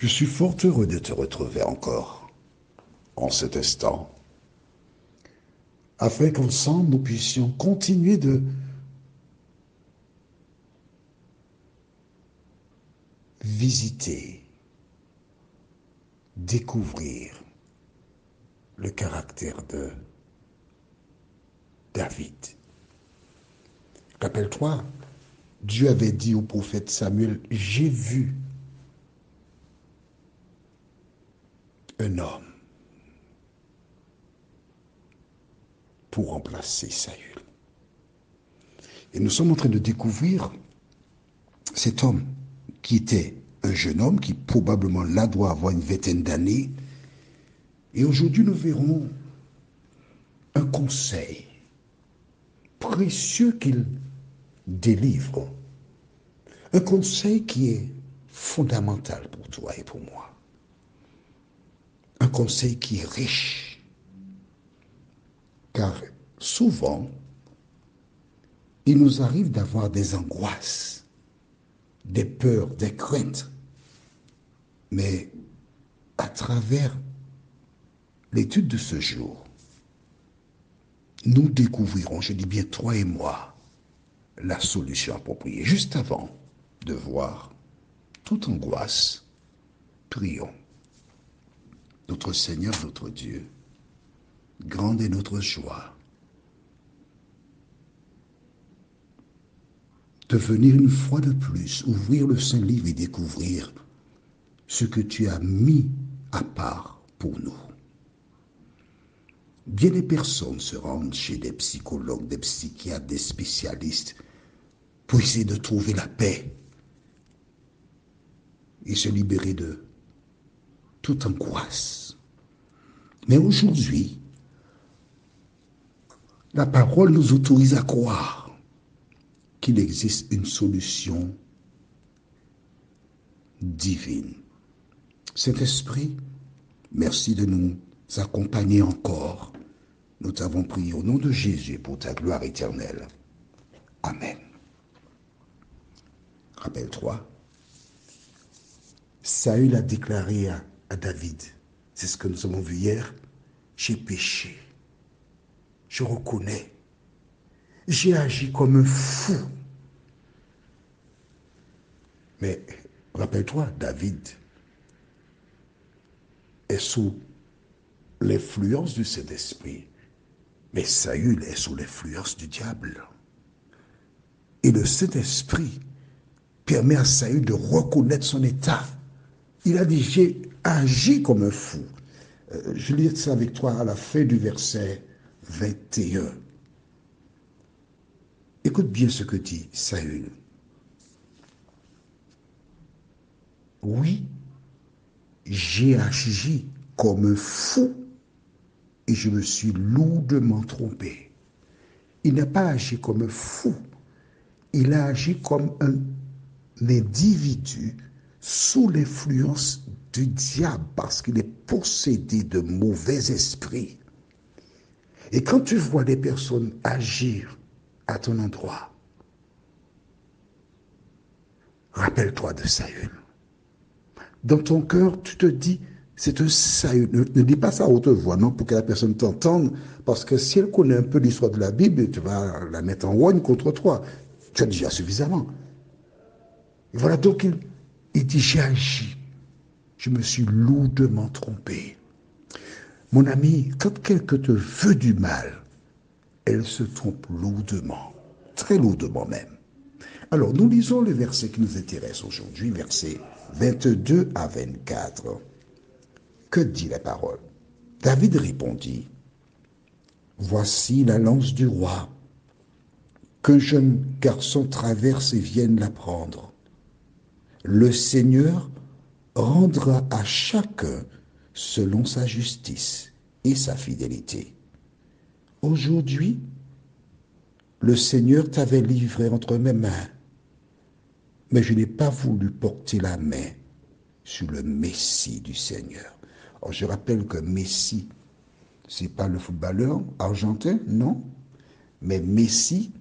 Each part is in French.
Je suis fort heureux de te retrouver encore en cet instant, afin qu'ensemble nous puissions continuer de visiter, découvrir le caractère de David. Rappelle-toi, Dieu avait dit au prophète Samuel, j'ai vu un homme pour remplacer Saül. Et nous sommes en train de découvrir cet homme qui était un jeune homme qui probablement là doit avoir une vingtaine d'années. Et aujourd'hui nous verrons un conseil précieux qu'il délivre. Un conseil qui est fondamental pour toi et pour moi. Un conseil qui est riche. Car souvent, il nous arrive d'avoir des angoisses, des peurs, des craintes. Mais à travers l'étude de ce jour, nous découvrirons, je dis bien toi et moi, la solution appropriée. Juste avant de voir toute angoisse, prions. Notre Seigneur, notre Dieu, grande est notre joie de venir une fois de plus ouvrir le Saint-Livre et découvrir ce que tu as mis à part pour nous. Bien des personnes se rendent chez des psychologues, des psychiatres, des spécialistes pour essayer de trouver la paix et se libérer de toute angoisse. Mais aujourd'hui, la parole nous autorise à croire qu'il existe une solution divine. Saint-Esprit, merci de nous accompagner encore. Nous t'avons prié au nom de Jésus pour ta gloire éternelle. Amen. Rappelle-toi, Saül a déclaré à David, c'est ce que nous avons vu hier, j'ai péché, je reconnais, j'ai agi comme un fou. Mais rappelle-toi, David est sous l'influence du Saint-Esprit, mais Saül est sous l'influence du diable. Et le Saint-Esprit permet à Saül de reconnaître son état. Il a dit, j'ai agi comme un fou. Je lis ça avec toi à la fin du verset 21. Écoute bien ce que dit Saül. Oui, j'ai agi comme un fou et je me suis lourdement trompé. Il n'a pas agi comme un fou, il a agi comme un individu sous l'influence du diable parce qu'il est possédé de mauvais esprits. Et quand tu vois des personnes agir à ton endroit, rappelle-toi de Saül. Dans ton cœur, tu te dis, c'est un Saül. Ne dis pas ça à haute voix, non, pour que la personne t'entende, parce que si elle connaît un peu l'histoire de la Bible, tu vas la mettre en rogne contre toi. Tu as déjà suffisamment. Et voilà, donc il dit, j'ai agi. Je me suis lourdement trompé. Mon ami, quand quelqu'un te veut du mal, elle se trompe lourdement, très lourdement même. Alors, nous lisons le verset qui nous intéresse aujourd'hui, versets 22 à 24. Que dit la parole? David répondit, voici la lance du roi, qu'un jeune garçon traverse et vienne la prendre. Le Seigneur rendra à chacun selon sa justice et sa fidélité. Aujourd'hui, le Seigneur t'avait livré entre mes mains, mais je n'ai pas voulu porter la main sur le Messie du Seigneur. Alors, je rappelle que Messi, ce n'est pas le footballeur argentin, non, mais Messi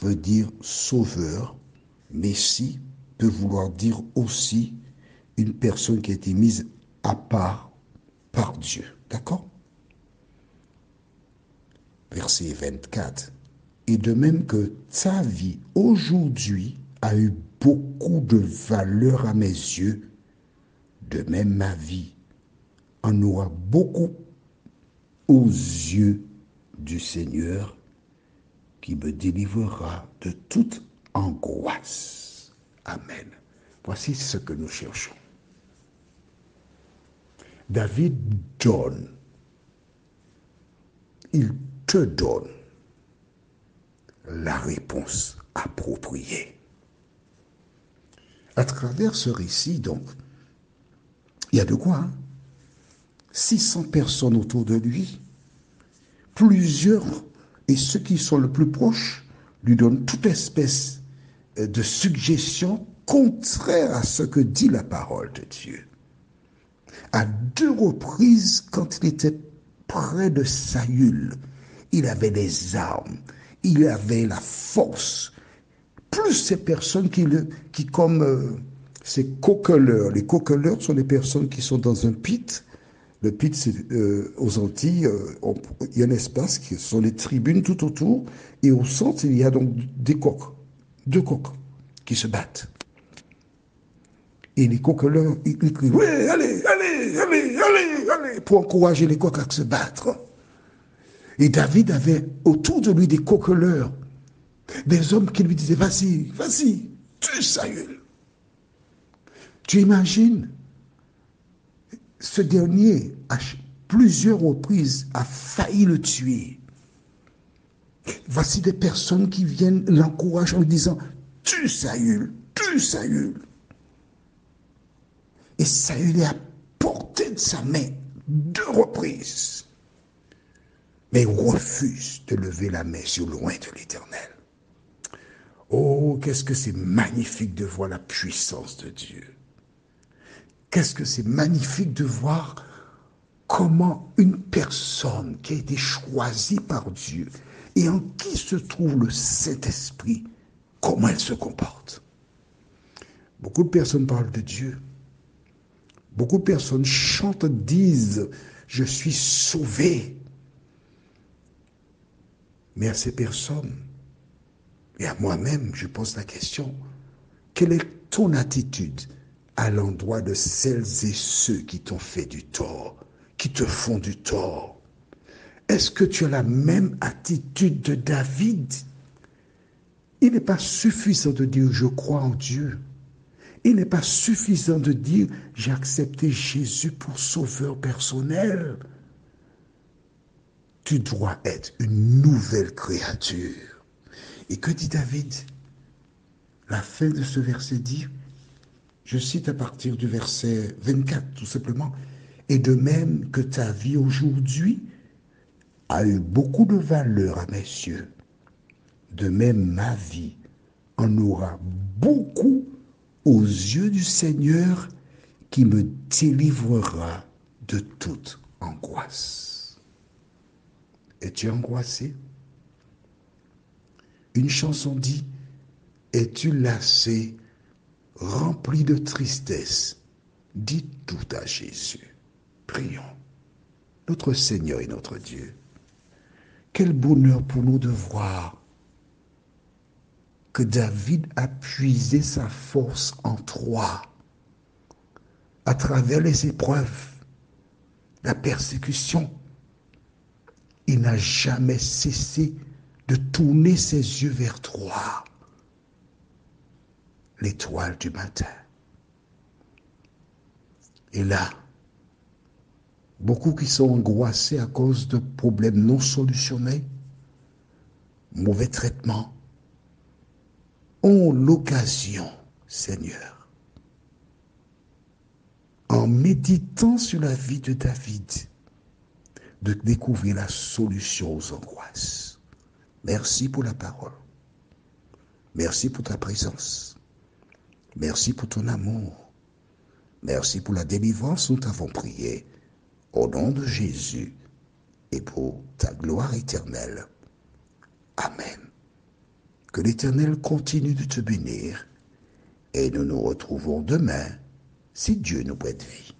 veut dire sauveur. Messi peut vouloir dire aussi une personne qui a été mise à part par Dieu. D'accord? Verset 24. Et de même que ta vie aujourd'hui a eu beaucoup de valeur à mes yeux, de même ma vie en aura beaucoup aux yeux du Seigneur qui me délivrera de toute angoisse. Amen. Voici ce que nous cherchons. David donne, il te donne la réponse appropriée. À travers ce récit, donc, il y a de quoi, hein? 600 personnes autour de lui, plusieurs, et ceux qui sont le plus proches, lui donnent toute espèce de suggestions contraires à ce que dit la parole de Dieu. À 2 reprises, quand il était près de Saül, il avait des armes, il avait la force. Plus ces personnes qui comme ces coqueleurs. Les coqueleurs sont des personnes qui sont dans un pit. Le pit, c'est aux Antilles, il y a un espace qui sont les tribunes tout autour. Et au centre, il y a donc des coqs, 2 coqs qui se battent. Et les coqueleurs, ils crient, oui, allez, allez, allez, allez, allez, pour encourager les coqs à se battre. Et David avait autour de lui des coqueleurs, des hommes qui lui disaient, vas-y, vas-y, tue Saül. Tu imagines, ce dernier, à plusieurs reprises, a failli le tuer. Voici des personnes qui viennent l'encourager en lui disant, tue Saül, tue Saül. Et Saül est à portée de sa main 2 reprises. Mais il refuse de lever la main sur loin de l'Éternel. Oh, qu'est-ce que c'est magnifique de voir la puissance de Dieu. Qu'est-ce que c'est magnifique de voir comment une personne qui a été choisie par Dieu et en qui se trouve le Saint-Esprit, comment elle se comporte. Beaucoup de personnes parlent de Dieu. Beaucoup de personnes chantent, disent, je suis sauvé. Mais à ces personnes, et à moi-même, je pose la question, quelle est ton attitude à l'endroit de celles et ceux qui t'ont fait du tort, qui te font du tort? Est-ce que tu as la même attitude de David? Il n'est pas suffisant de dire je crois en Dieu. Il n'est pas suffisant de dire j'ai accepté Jésus pour sauveur personnel. Tu dois être une nouvelle créature. Et que dit David? La fin de ce verset dit, je cite à partir du verset 24 tout simplement, et de même que ta vie aujourd'hui a eu beaucoup de valeur à mes yeux, de même ma vie en aura beaucoup aux yeux du Seigneur qui me délivrera de toute angoisse. Es-tu angoissé? Une chanson dit, es-tu lassé, rempli de tristesse? Dis tout à Jésus. Prions. Notre Seigneur et notre Dieu, quel bonheur pour nous de voir que David a puisé sa force en toi à travers les épreuves, la persécution. Il n'a jamais cessé de tourner ses yeux vers toi, l'étoile du matin. Et là, beaucoup qui sont angoissés à cause de problèmes non solutionnés, mauvais traitements, ont l'occasion, Seigneur, en méditant sur la vie de David, de découvrir la solution aux angoisses. Merci pour la parole. Merci pour ta présence. Merci pour ton amour. Merci pour la délivrance dont nous t'avons prié. Au nom de Jésus et pour ta gloire éternelle. Amen. Que l'Éternel continue de te bénir et nous nous retrouvons demain si Dieu nous prête vie,